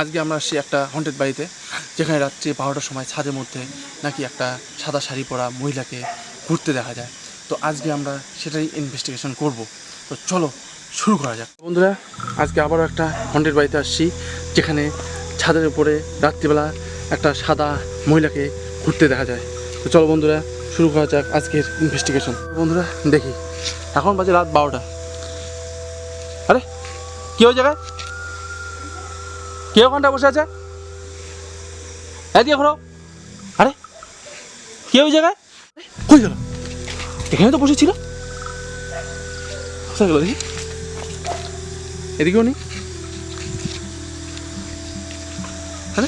আজকে আমরা আসছি একটা হন্টেড বাড়িতে, যেখানে রাত্রি 12টার সময় ছাদের মধ্যে নাকি একটা সাদা শাড়ি পরা মহিলাকে ঘুরতে দেখা যায়। তো আজকে আমরা সেটাই ইনভেস্টিগেশন করব। তো চলো শুরু করা যাক। বন্ধুরা, আজকে আবারও একটা হন্টেড বাড়িতে আসছি, যেখানে ছাদের উপরে রাত্রিবেলা একটা সাদা মহিলাকে ঘুরতে দেখা যায়। তো চলো বন্ধুরা, শুরু করা যাক আজকের ইনভেস্টিগেশন। বন্ধুরা দেখি, এখন বাজে রাত 12টা। আরে কি ওই জায়গায় কে ওখানটা বসে আছে? এদিকে ঘোরো। আরে কে ওই জায়গায়? কই গেল? এখানে তো বসেছিল, কোথায় গেল দেখি? এদিকেও নেই। আরে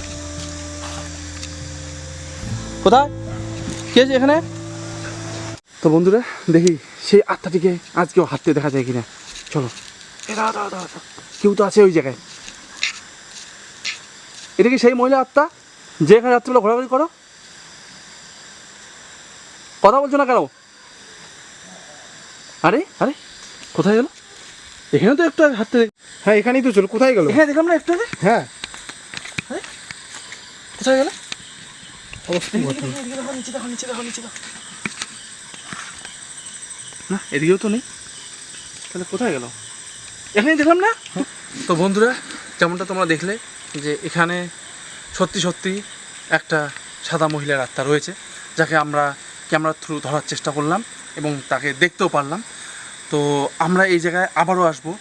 কোথায়? কে আছে এখানে? তো বন্ধুরা দেখি সেই আত্মাটিকে আজকেও হাঁটতে দেখা যায় কিনা। চলো। এ দাঁড়া দাঁড়া দাঁড়া, কেউ তো আছে ওই জায়গায়। এটা কি সেই মহিলা আত্মা যে এখানে রাত্রিবেলা ঘোরাঘুরি করো? কথা বলছো না কেন? আরে আরে কোথায় গেল? এখানে তো একটু হাঁটতে। হ্যাঁ এখানেই তো চলো, কোথায় গেল? হ্যাঁ দেখলাম না একটু আগে। হ্যাঁ কোথায় গেল? না এদিকেও তো নেই, তাহলে কোথায় গেল? এখানেই দেখলাম না। তো বন্ধুরা, যেমনটা তোমরা দেখলে যে এখানে সত্যি সত্যি একটা সাদা মহিলার আত্মা রয়েছে, যাকে আমরা ক্যামেরার থ্রু ধরার চেষ্টা করলাম এবং তাকে দেখতেও পারলাম। তো আমরা এই জায়গায় আবারও আসবো,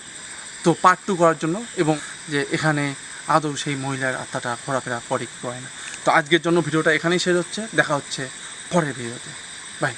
তো পার্ট 2 করার জন্য, এবং যে এখানে আদৌ সেই মহিলার আত্মাটা ঘোরাফেরা করে কি করে না। তো আজকের জন্য ভিডিওটা এখানেই শেষ হচ্ছে, দেখা হচ্ছে পরের ভিডিওতে। বাই।